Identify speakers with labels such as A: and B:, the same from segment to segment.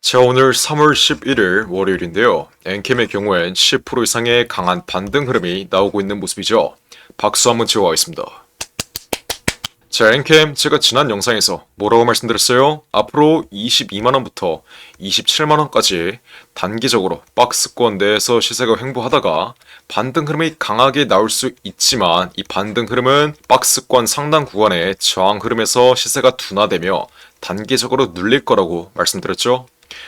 A: 자, 오늘 3월 11일 월요일인데요. 엔캠의 경우엔 10% 이상의 강한 반등 흐름이 나오고 있는 모습이죠. 박수 한번 치고 가겠습니다. 자, 엔캠 제가 지난 영상에서 뭐라고 말씀드렸어요? 앞으로 22만원부터 27만원까지 단기적으로 박스권 내에서 시세가 횡보하다가 반등 흐름이 강하게 나올 수 있지만 이 반등 흐름은 박스권 상단 구간의 저항 흐름에서 시세가 둔화되며 단기적으로 눌릴 거라고 말씀드렸죠.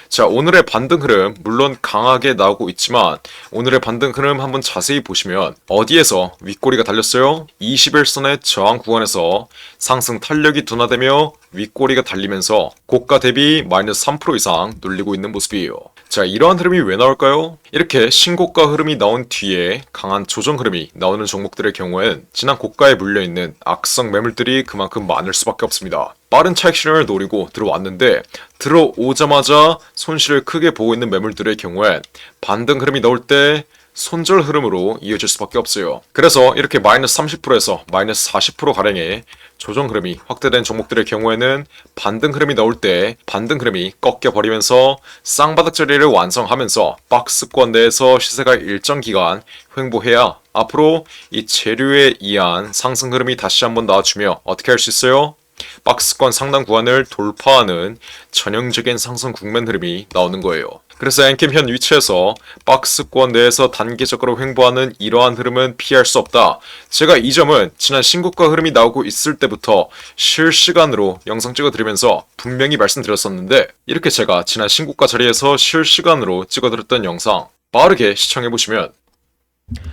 A: 자, 오늘의 반등 흐름 물론 강하게 나오고 있지만 오늘의 반등 흐름 한번 자세히 보시면 어디에서 윗꼬리가 달렸어요? 21선의 저항 구간에서 상승 탄력이 둔화되며 윗꼬리가 달리면서 고가 대비 마이너스 3% 이상 눌리고 있는 모습이에요. 자, 이러한 흐름이 왜 나올까요? 이렇게 신고가 흐름이 나온 뒤에 강한 조정 흐름이 나오는 종목들의 경우엔 지난 고가에 물려있는 악성 매물들이 그만큼 많을 수밖에 없습니다. 빠른 차익 실현을 노리고 들어왔는데 들어오자마자 손실을 크게 보고 있는 매물들의 경우엔 반등 흐름이 나올 때 손절 흐름으로 이어질 수밖에 없어요. 그래서 이렇게 마이너스 30%에서 마이너스 40%가량의 조정 흐름이 확대된 종목들의 경우에는 반등 흐름이 나올 때 반등 흐름이 꺾여버리면서 쌍바닥 자리를 완성하면서 박스권 내에서 시세가 일정 기간 횡보해야 앞으로 이 재료에 의한 상승 흐름이 다시 한번 나와주며 어떻게 할 수 있어요? 박스권 상단 구간을 돌파하는 전형적인 상승 국면 흐름이 나오는 거예요. 그래서 엔캠 현 위치에서 박스권 내에서 단기적으로 횡보하는 이러한 흐름은 피할 수 없다. 제가 이 점은 지난 신고가 흐름이 나오고 있을 때부터 실시간으로 영상 찍어드리면서 분명히 말씀드렸었는데 이렇게 제가 지난 신고가 자리에서 실시간으로 찍어드렸던 영상 빠르게 시청해보시면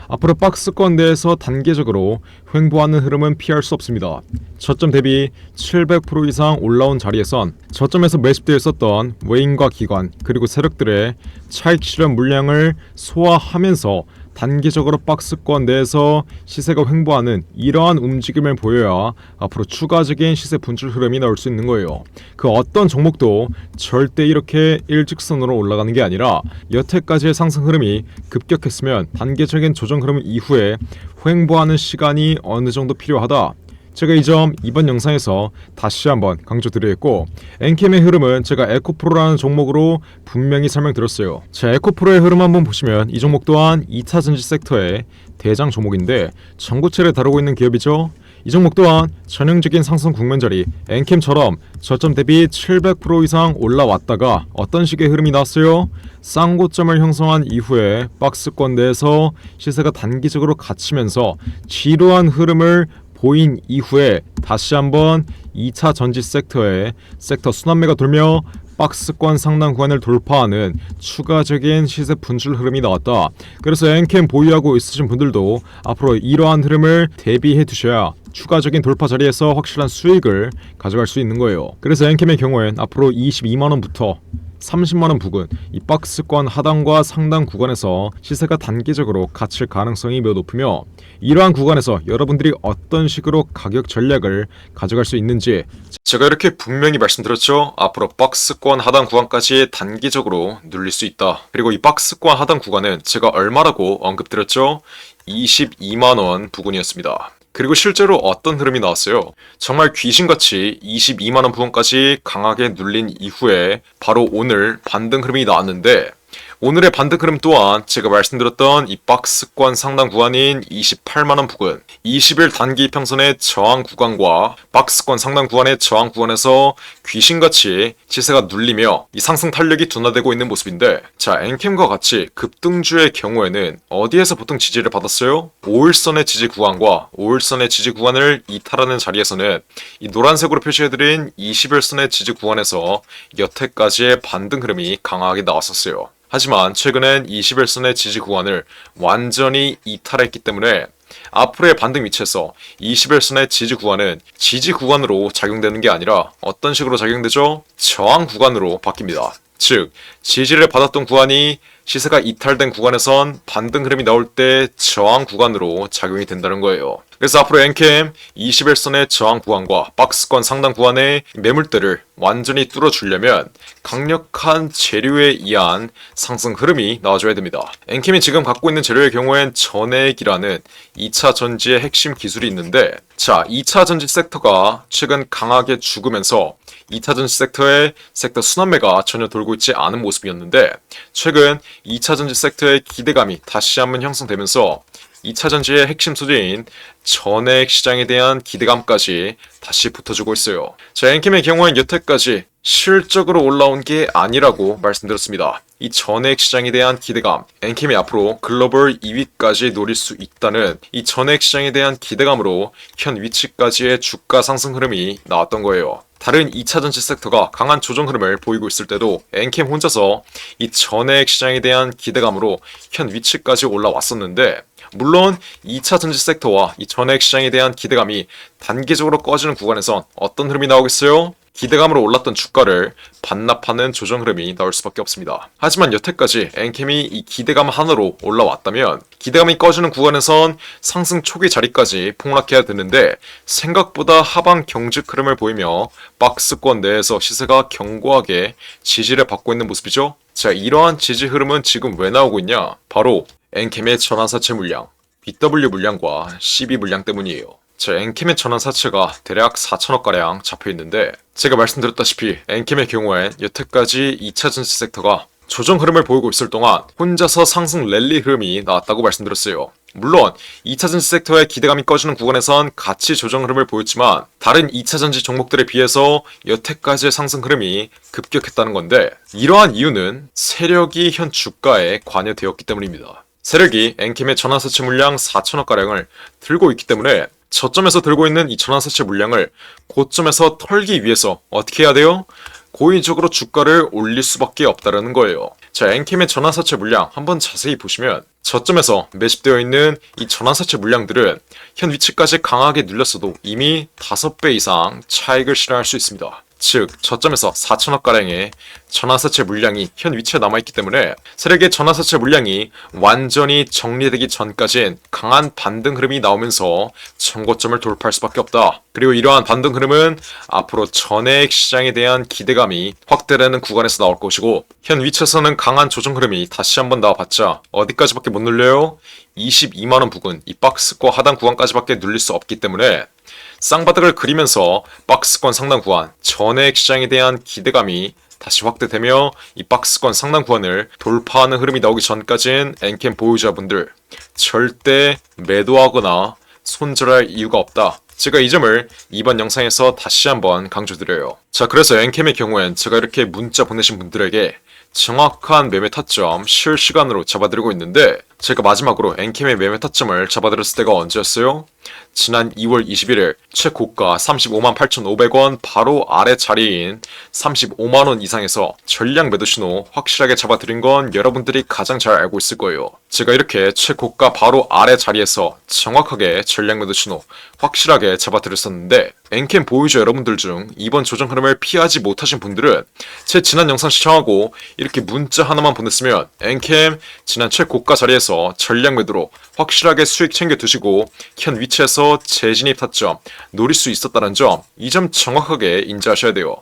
A: 앞으로 박스권 내에서 단계적으로 횡보하는 흐름은 피할 수 없습니다. 저점 대비 700% 이상 올라온 자리에선 저점에서 매집되어 있었던 외인과 기관 그리고 세력들의 차익 실현 물량을 소화하면서 단기적으로 박스권 내에서 시세가 횡보하는 이러한 움직임을 보여야 앞으로 추가적인 시세 분출 흐름이 나올 수 있는 거예요. 그 어떤 종목도 절대 이렇게 일직선으로 올라가는 게 아니라 여태까지의 상승 흐름이 급격했으면 단계적인 조정 흐름 이후에 횡보하는 시간이 어느 정도 필요하다. 제가 이 점 이번 영상에서 다시 한번 강조드리겠고 엔캠의 흐름은 제가 에코프로라는 종목으로 분명히 설명드렸어요. 자, 에코프로의 흐름 한번 보시면 이 종목 또한 2차 전지 섹터의 대장 종목인데 전고체를 다루고 있는 기업이죠. 이 종목 또한 전형적인 상승 국면자리 엔캠처럼 저점 대비 700% 이상 올라왔다가 어떤 식의 흐름이 나왔어요? 쌍고점을 형성한 이후에 박스권 내에서 시세가 단기적으로 갇히면서 지루한 흐름을 보인 이후에 다시 한번 2차 전지 섹터에 섹터 순환매가 돌며 박스권 상단 구간을 돌파하는 추가적인 시세 분출 흐름이 나왔다. 그래서 엔캠 보유하고 있으신 분들도 앞으로 이러한 흐름을 대비해 두셔야 추가적인 돌파 자리에서 확실한 수익을 가져갈 수 있는 거예요. 그래서 엔캠의 경우엔 앞으로 22만원부터 30만원 부근 이 박스권 하단과 상단 구간에서 시세가 단기적으로 갇힐 가능성이 매우 높으며 이러한 구간에서 여러분들이 어떤 식으로 가격 전략을 가져갈 수 있는지 제가 이렇게 분명히 말씀드렸죠. 앞으로 박스권 하단 구간까지 단기적으로 눌릴 수 있다. 그리고 이 박스권 하단 구간은 제가 얼마라고 언급드렸죠? 22만원 부근이었습니다. 그리고 실제로 어떤 흐름이 나왔어요? 정말 귀신같이 22만원 부근까지 강하게 눌린 이후에 바로 오늘 반등 흐름이 나왔는데 오늘의 반등 흐름 또한 제가 말씀드렸던 이 박스권 상단 구간인 28만원 부근 20일 단기 이평선의 저항 구간과 박스권 상단 구간의 저항 구간에서 귀신같이 시세가 눌리며 이 상승 탄력이 둔화되고 있는 모습인데 자, 엔캠과 같이 급등주의 경우에는 어디에서 보통 지지를 받았어요? 5일선의 지지 구간과 5일선의 지지 구간을 이탈하는 자리에서는 이 노란색으로 표시해드린 21선의 지지 구간에서 여태까지의 반등 흐름이 강하게 나왔었어요. 하지만 최근엔 21선의 지지 구간을 완전히 이탈했기 때문에 앞으로의 반등 위치에서 21선의 지지 구간은 지지 구간으로 작용되는 게 아니라 어떤 식으로 작용되죠? 저항 구간으로 바뀝니다. 즉, 지지를 받았던 구간이 시세가 이탈된 구간에선 반등 흐름이 나올 때 저항 구간으로 작용이 된다는 거예요. 그래서 앞으로 엔캠 21선의 저항 구간과 박스권 상단 구간의 매물대를 완전히 뚫어주려면 강력한 재료에 의한 상승 흐름이 나와줘야 됩니다. 엔캠이 지금 갖고 있는 재료의 경우엔 전액이라는 2차 전지의 핵심 기술이 있는데, 자, 2차 전지 섹터가 최근 강하게 죽으면서 2차 전지 섹터의 섹터 순환매가 전혀 돌고 있지 않은 모습이었는데, 최근 2차 전지 섹터의 기대감이 다시 한번 형성되면서 2차 전지의 핵심 소재인 전액 시장에 대한 기대감까지 다시 붙어주고 있어요. 자, 엔캠의 경우엔 여태까지 실적으로 올라온 게 아니라고 말씀드렸습니다. 이 전액 시장에 대한 기대감, 엔캠이 앞으로 글로벌 2위까지 노릴 수 있다는 이 전액 시장에 대한 기대감으로 현 위치까지의 주가 상승 흐름이 나왔던 거예요. 다른 2차 전지 섹터가 강한 조정 흐름을 보이고 있을 때도 엔캠 혼자서 이 전액 시장에 대한 기대감으로 현 위치까지 올라왔었는데, 물론 2차 전지 섹터와 이 전액 시장에 대한 기대감이 단계적으로 꺼지는 구간에선 어떤 흐름이 나오겠어요? 기대감으로 올랐던 주가를 반납하는 조정 흐름이 나올 수밖에 없습니다. 하지만 여태까지 엔캠이 이 기대감 하나로 올라왔다면 기대감이 꺼지는 구간에선 상승 초기 자리까지 폭락해야 되는데, 생각보다 하방 경직 흐름을 보이며 박스권 내에서 시세가 견고하게 지지를 받고 있는 모습이죠. 자, 이러한 지지 흐름은 지금 왜 나오고 있냐? 바로 엔캠의 전환사채 물량, BW 물량과 CB 물량 때문이에요. 자, 엔캠의 전환사채가 대략 4천억가량 잡혀있는데, 제가 말씀드렸다시피 엔캠의 경우엔 여태까지 2차 전지 섹터가 조정 흐름을 보이고 있을 동안 혼자서 상승 랠리 흐름이 나왔다고 말씀드렸어요. 물론 2차 전지 섹터의 기대감이 꺼지는 구간에선 같이 조정 흐름을 보였지만 다른 2차 전지 종목들에 비해서 여태까지의 상승 흐름이 급격했다는 건데, 이러한 이유는 세력이 현 주가에 관여되었기 때문입니다. 세력이 엔캠의 전환사채 물량 4천억가량을 들고 있기 때문에 저점에서 들고 있는 이 전환사채 물량을 고점에서 털기 위해서 어떻게 해야 돼요? 고의적으로 주가를 올릴 수밖에 없다는 거예요. 자, 엔캠의 전환사채 물량 한번 자세히 보시면 저점에서 매집되어 있는 이 전환사채 물량들은 현 위치까지 강하게 눌렸어도 이미 5배 이상 차익을 실현할 수 있습니다. 즉, 저점에서 4천억가량의 전환사채 물량이 현 위치에 남아있기 때문에 세력의 전환사채 물량이 완전히 정리되기 전까진 강한 반등 흐름이 나오면서 전고점을 돌파할 수밖에 없다. 그리고 이러한 반등 흐름은 앞으로 전액 시장에 대한 기대감이 확대되는 구간에서 나올 것이고, 현 위치에서는 강한 조정 흐름이 다시 한번 나와봤자 어디까지밖에 못 눌려요? 22만원 부근, 이 박스권 하단 구간까지밖에 눌릴 수 없기 때문에 쌍바닥을 그리면서 박스권 상단 구간, 전액 시장에 대한 기대감이 다시 확대되며 이 박스권 상단 구간을 돌파하는 흐름이 나오기 전까진 엔캠 보유자분들 절대 매도하거나 손절할 이유가 없다. 제가 이 점을 이번 영상에서 다시 한번 강조드려요. 자, 그래서 엔캠의 경우엔 제가 이렇게 문자 보내신 분들에게 정확한 매매 타점 실시간으로 잡아드리고 있는데, 제가 마지막으로 엔캠의 매매 타점을 잡아드렸을 때가 언제였어요? 지난 2월 21일 최고가 35만 8,500원 바로 아래 자리인 35만원 이상에서 전량 매도 신호 확실하게 잡아드린 건 여러분들이 가장 잘 알고 있을 거예요. 제가 이렇게 최고가 바로 아래 자리에서 정확하게 전량 매도 신호 확실하게 잡아드렸었는데, 엔캠 보유자 여러분들 중 이번 조정 흐름을 피하지 못하신 분들은 제 지난 영상 시청하고 이렇게 문자 하나만 보냈으면 엔캠 지난 최고가 자리에서 전량 매도로 확실하게 수익 챙겨 두시고 현 위치에서 재진입 타점 노릴 수 있었다는 점, 이 점 정확하게 인지하셔야 돼요.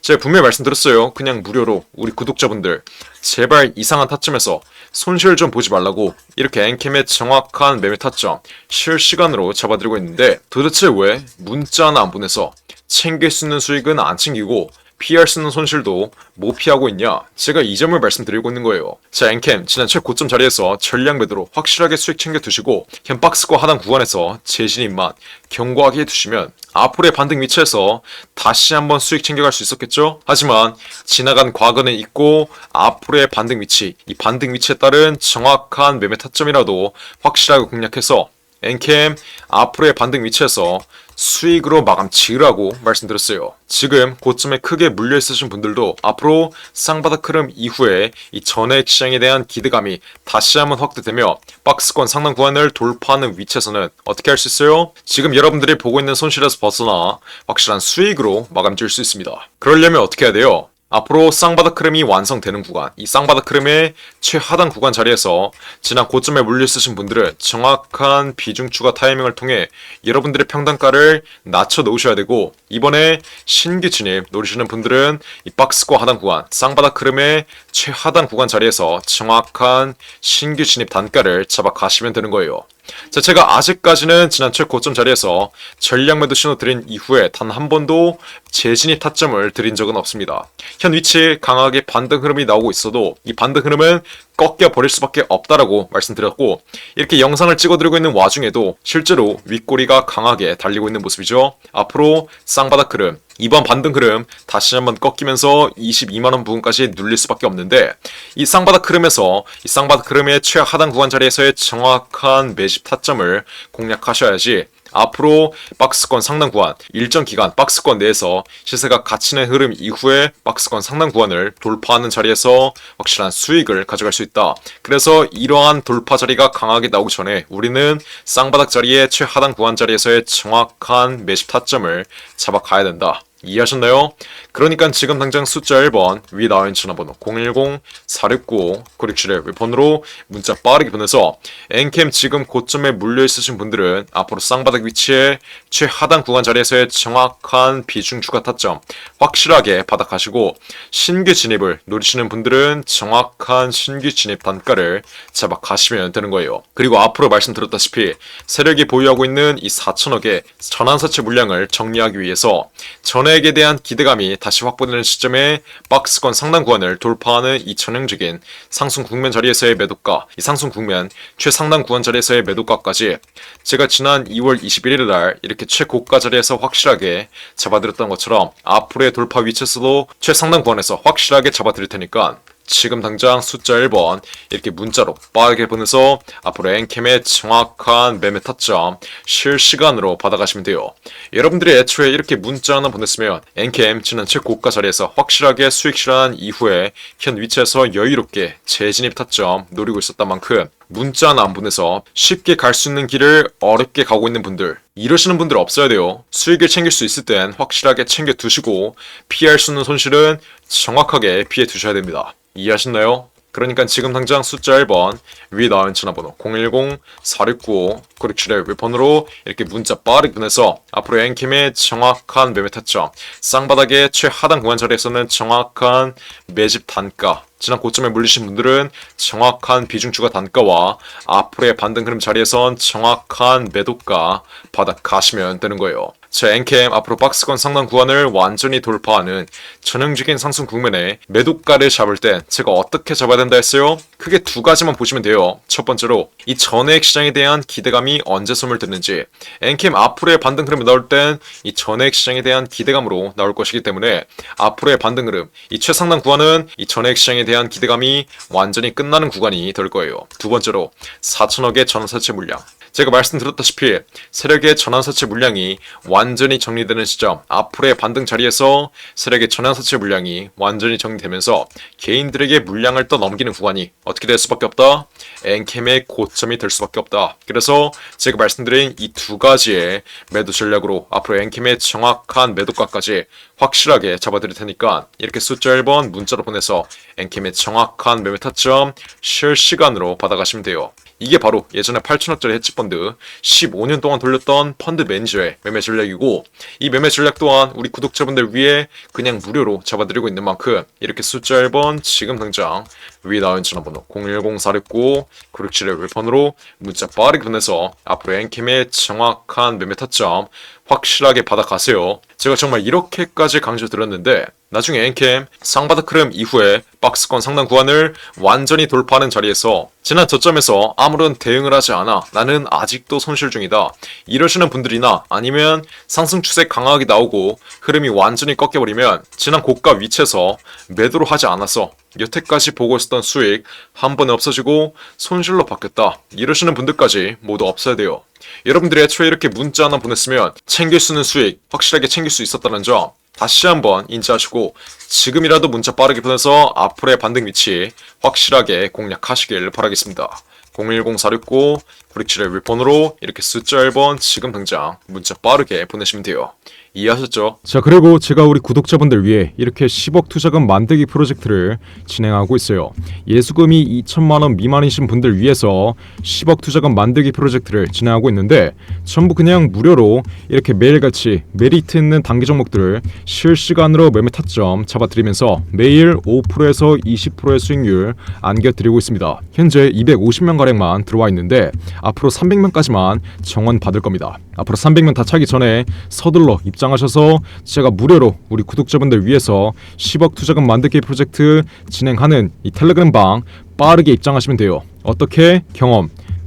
A: 제가 분명히 말씀드렸어요. 그냥 무료로 우리 구독자분들 제발 이상한 타점에서 손실 좀 보지 말라고 이렇게 엔캠의 정확한 매매 타점 실시간으로 잡아드리고 있는데, 도대체 왜 문자 하나 안 보내서 챙길 수 있는 수익은 안 챙기고 피할 수 있는 손실도 못 피하고 있냐? 제가 이 점을 말씀드리고 있는 거예요. 자, 엔캠 지난 최고점 자리에서 전량 매도로 확실하게 수익 챙겨 두시고 현 박스권 하단 구간에서 재진입만 견고하게 해두시면 앞으로의 반등 위치에서 다시 한번 수익 챙겨갈 수 있었겠죠? 하지만 지나간 과거는 있고 앞으로의 반등 위치, 이 반등 위치에 따른 정확한 매매 타점이라도 확실하게 공략해서 엔캠 앞으로의 반등 위치에서 수익으로 마감 지으라고 말씀드렸어요. 지금 고점에 크게 물려 있으신 분들도 앞으로 쌍바닥 흐름 이후에 이 전액 시장에 대한 기대감이 다시 한번 확대되며 박스권 상단 구간을 돌파하는 위치에서는 어떻게 할 수 있어요? 지금 여러분들이 보고 있는 손실에서 벗어나 확실한 수익으로 마감 지을 수 있습니다. 그러려면 어떻게 해야 돼요? 앞으로 쌍바닥 흐름이 완성되는 구간, 이 쌍바닥 흐름의 최하단 구간 자리에서 지난 고점에 물려있으신 분들은 정확한 비중 추가 타이밍을 통해 여러분들의 평단가를 낮춰 놓으셔야 되고, 이번에 신규 진입 노리시는 분들은 이 박스권 하단 구간, 쌍바닥 흐름의 최하단 구간 자리에서 정확한 신규 진입 단가를 잡아 가시면 되는 거예요. 자, 제가 아직까지는 지난 최고점 자리에서 전략 매도 신호 드린 이후에 단 한 번도 재진입 타점을 드린 적은 없습니다. 현 위치에 강하게 반등 흐름이 나오고 있어도 이 반등 흐름은 꺾여 버릴 수밖에 없다라고 말씀드렸고, 이렇게 영상을 찍어드리고 있는 와중에도 실제로 윗꼬리가 강하게 달리고 있는 모습이죠. 앞으로 쌍바닥 흐름, 이번 반등 흐름 다시 한번 꺾이면서 22만원 부근까지 눌릴 수밖에 없는데, 이 쌍바닥 흐름에서 이 쌍바닥 흐름의 최하단 구간 자리에서의 정확한 매집 타점을 공략하셔야지 앞으로 박스권 상단 구간, 일정 기간 박스권 내에서 시세가 갇히는 흐름 이후에 박스권 상단 구간을 돌파하는 자리에서 확실한 수익을 가져갈 수 있다. 그래서 이러한 돌파 자리가 강하게 나오기 전에 우리는 쌍바닥 자리의 최하단 구간 자리에서의 정확한 매집 타점을 잡아 가야 된다. 이해하셨나요? 그러니까 지금 당장 숫자 1번 위 나와 있는 전화번호 010-469-9671 웹폰으로 문자 빠르게 보내서 엔캠 지금 고점에 물려있으신 분들은 앞으로 쌍바닥 위치에 최하단 구간 자리에서의 정확한 비중 추가 타점 확실하게 받아가시고, 신규 진입을 노리시는 분들은 정확한 신규 진입 단가를 잡아 가시면 되는 거예요. 그리고 앞으로 말씀드렸다시피 세력이 보유하고 있는 이 4천억의 전환사채 물량을 정리하기 위해서 전액에 대한 기대감이 다시 확보되는 시점에 박스권 상단 구간을 돌파하는 이 전형적인 상승 국면 자리에서의 매도가, 이 상승 국면 최상단 구간 자리에서의 매도가까지 제가 지난 2월 21일 날 이렇게 최고가 자리에서 확실하게 잡아드렸던 것처럼 앞으로의 돌파 위치에서도 최상단 구간에서 확실하게 잡아드릴 테니까 지금 당장 숫자 1번 이렇게 문자로 빠르게 보내서 앞으로 엔캠의 정확한 매매 타점 실시간으로 받아가시면 돼요. 여러분들이 애초에 이렇게 문자 하나 보냈으면 엔캠 지난 최고가 자리에서 확실하게 수익 실현한 이후에 현 위치에서 여유롭게 재진입 타점 노리고 있었던 만큼 문자 하나 안 보내서 쉽게 갈 수 있는 길을 어렵게 가고 있는 분들, 이러시는 분들 없어야 돼요. 수익을 챙길 수 있을 땐 확실하게 챙겨 두시고 피할 수 있는 손실은 정확하게 피해 두셔야 됩니다. 이해하셨나요? 그러니까 지금 당장 숫자 1번 위 나와 있는 전화번호 010-469-9671 웹폰으로 이렇게 문자 빠르게 보내서 앞으로 엔캠의 정확한 매매 타점, 쌍바닥의 최하단 구간 자리에서는 정확한 매집 단가, 지난 고점에 물리신 분들은 정확한 비중 추가 단가와 앞으로의 반등 흐름 자리에선 정확한 매도가 받아 가시면 되는 거예요. 제 엔캠 앞으로 박스권 상단 구간을 완전히 돌파하는 전형적인 상승 국면에 매도가를 잡을 땐 제가 어떻게 잡아야 된다 했어요? 크게 두 가지만 보시면 돼요. 첫 번째로 이 전액 시장에 대한 기대감이 언제 소멸됐는지, 엔캠 앞으로의 반등 흐름이 나올 땐 이 전액 시장에 대한 기대감으로 나올 것이기 때문에 앞으로의 반등 흐름, 이 최상단 구간은 이 전액 시장에 대한 기대감이 완전히 끝나는 구간이 될 거예요. 두 번째로 4천억의 전환사채 물량, 제가 말씀드렸다시피 세력의 전환사채 물량이 완전히 정리되는 시점, 앞으로의 반등 자리에서 세력의 전환사채 물량이 완전히 정리되면서 개인들에게 물량을 떠넘기는 구간이 어떻게 될 수밖에 없다? 엔캠의 고점이 될 수밖에 없다. 그래서 제가 말씀드린 이 두 가지의 매도 전략으로 앞으로 엔캠의 정확한 매도가까지 확실하게 잡아드릴 테니까 이렇게 숫자 1번 문자로 보내서 엔캠의 정확한 매매 타점 실시간으로 받아가시면 돼요. 이게 바로 예전에 8천억짜리 헤지펀드 15년 동안 돌렸던 펀드 매니저의 매매 전략이고, 이 매매 전략 또한 우리 구독자분들 위해 그냥 무료로 잡아드리고 있는 만큼 이렇게 숫자 1번 지금 당장 위 나온 전화번호 010-469-9671 웹폰으로 문자 빠르게 보내서 앞으로 엔캠의 정확한 매매 타점 확실하게 받아가세요. 제가 정말 이렇게까지 강조드렸는데 나중에 엔캠 쌍바닥 흐름 이후에 박스권 상단 구간을 완전히 돌파하는 자리에서 지난 저점에서 아무런 대응을 하지 않아 나는 아직도 손실 중이다, 이러시는 분들이나 아니면 상승 추세 강하게 나오고 흐름이 완전히 꺾여버리면 지난 고가 위치에서 매도를 하지 않았어, 여태까지 보고 있었던 수익 한 번에 없어지고 손실로 바뀌었다, 이러시는 분들까지 모두 없어야 돼요. 여러분들이 애초에 이렇게 문자 하나 보냈으면 챙길 수 있는 수익 확실하게 챙길 수 있었다는 점 다시 한번 인지하시고 지금이라도 문자 빠르게 보내서 앞으로의 반등 위치 확실하게 공략하시길 바라겠습니다. 010-469-9671 윗번호로 이렇게 숫자 1번 지금 당장 문자 빠르게 보내시면 돼요. 이해하셨죠?
B: 자, 그리고 제가 우리 구독자분들 위해 이렇게 10억 투자금 만들기 프로젝트를 진행하고 있어요. 예수금이 2천만원 미만이신 분들 위해서 10억 투자금 만들기 프로젝트를 진행하고 있는데 전부 그냥 무료로 이렇게 매일같이 메리트 있는 단기 종목들을 실시간으로 매매 타점 잡아드리면서 매일 5%에서 20%의 수익률 안겨드리고 있습니다. 현재 250명가량만 들어와 있는데 앞으로 300명까지만 정원 받을 겁니다. 앞으로 300명 다 차기 전에 서둘러 입장하셔서 제가 무료로 우리 구독자분들 위해서 10억 투자금 만들기 프로젝트 진행하는 이 텔레그램 방 빠르게 입장하시면 돼요. 어떻게?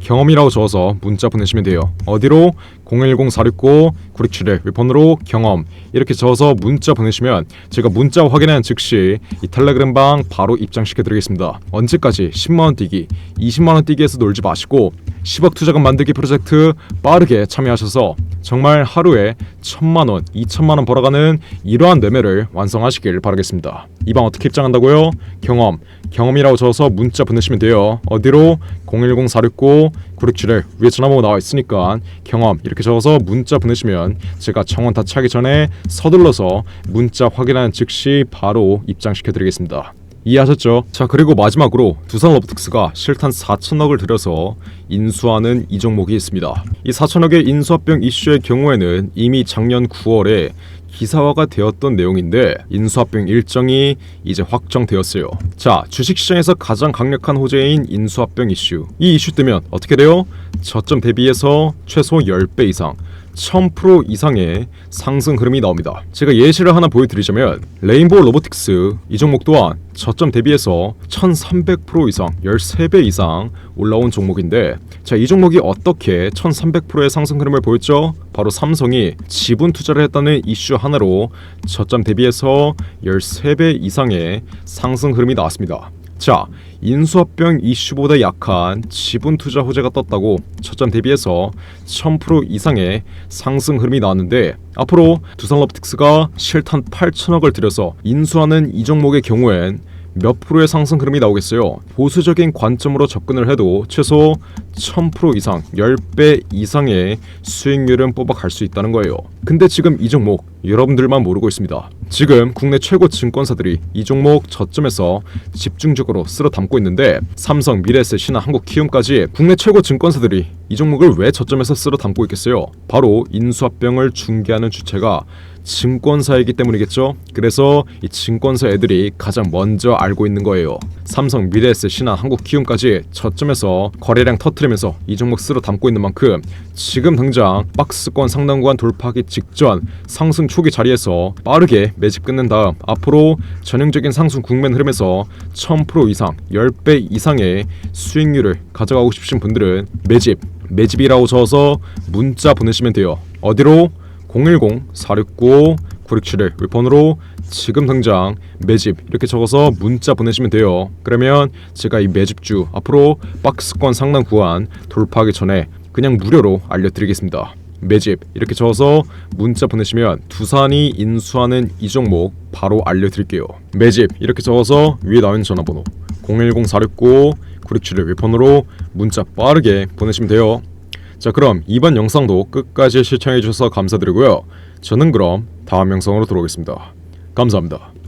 B: 경험이라고 적어서 문자 보내시면 돼요. 어디로? 010-469-9671 번호로 경험 이렇게 적어서 문자 보내시면 제가 문자 확인한 즉시 이 텔레그램 방 바로 입장시켜 드리겠습니다. 언제까지 10만원 뛰기, 20만원 뛰기에서 놀지 마시고 10억 투자금 만들기 프로젝트 빠르게 참여하셔서 정말 하루에 1,000만원, 2,000만원 벌어가는 이러한 매매를 완성하시길 바라겠습니다. 이 방 어떻게 입장한다고요? 경험이라고 적어서 문자 보내시면 돼요. 어디로? 010-469-9671 위에 전화번호 나와 있으니까 경험 이렇게 적어서 문자 보내시면 제가 정원 다 차기 전에 서둘러서 문자 확인한 즉시 바로 입장시켜 드리겠습니다. 이해하셨죠? 자, 그리고 마지막으로 두산로보틱스가 실탄 4천억을 들여서 인수하는 이 종목이 있습니다. 이 4천억의 인수합병 이슈의 경우에는 이미 작년 9월에 기사화가 되었던 내용인데 인수합병 일정이 이제 확정되었어요. 자, 주식시장에서 가장 강력한 호재인 인수합병 이슈. 이 이슈 때면 어떻게 돼요? 저점 대비해서 최소 10배 이상 1000% 이상의 상승 흐름이 나옵니다. 제가 예시를 하나 보여드리자면 레인보우 로보틱스 이 종목 또한 저점 대비해서 1300% 이상 13배 이상 올라온 종목인데 자, 이 종목이 어떻게 1300%의 상승 흐름을 보였죠? 바로 삼성이 지분 투자를 했다는 이슈 하나로 저점 대비해서 13배 이상의 상승 흐름이 나왔습니다. 자, 인수합병 이슈보다 약한 지분 투자 호재가 떴다고 저점 대비해서 1000% 이상의 상승 흐름이 나왔는데 앞으로 두산로보틱스가 실탄 8천억을 들여서 인수하는 이 종목의 경우엔 몇 프로의 상승 흐름이 나오겠어요? 보수적인 관점으로 접근을 해도 최소 1000% 이상 10배 이상의 수익률은 뽑아갈 수 있다는 거예요. 근데 지금 이 종목 여러분들만 모르고 있습니다. 지금 국내 최고 증권사들이 이 종목 저점에서 집중적으로 쓸어 담고 있는데 삼성, 미래에셋, 신한, 한국키움까지 국내 최고 증권사들이 이 종목을 왜 저점에서 쓸어 담고 있겠어요? 바로 인수합병을 중개하는 주체가 증권사이기 때문이겠죠. 그래서 이 증권사 애들이 가장 먼저 알고 있는 거예요. 삼성, 미래에셋, 신한, 한국키움까지 저점에서 거래량 터트리면서 이 종목 쓸어 담고 있는 만큼 지금 당장 박스권 상단 구간 돌파하기 직전 상승 초기 자리에서 빠르게 매집 끝낸 다음 앞으로 전형적인 상승 국면 흐름에서 1000% 이상 10배 이상의 수익률을 가져가고 싶으신 분들은 매집이라고 적어서 문자 보내시면 돼요. 어디로? 010-469-9671 번호로 지금 당장 매집 이렇게 적어서 문자 보내시면 돼요. 그러면 제가 이 매집주 앞으로 박스권 상단 구간 돌파하기 전에 그냥 무료로 알려드리겠습니다. 매집 이렇게 적어서 문자 보내시면 두산이 인수하는 이 종목 바로 알려드릴게요. 매집 이렇게 적어서 위에 나온 전화번호 010-469-9671 번호로 문자 빠르게 보내시면 돼요. 자, 그럼 이번 영상도 끝까지 시청해주셔서 감사드리고요. 저는 그럼 다음 영상으로 돌아오겠습니다. 감사합니다.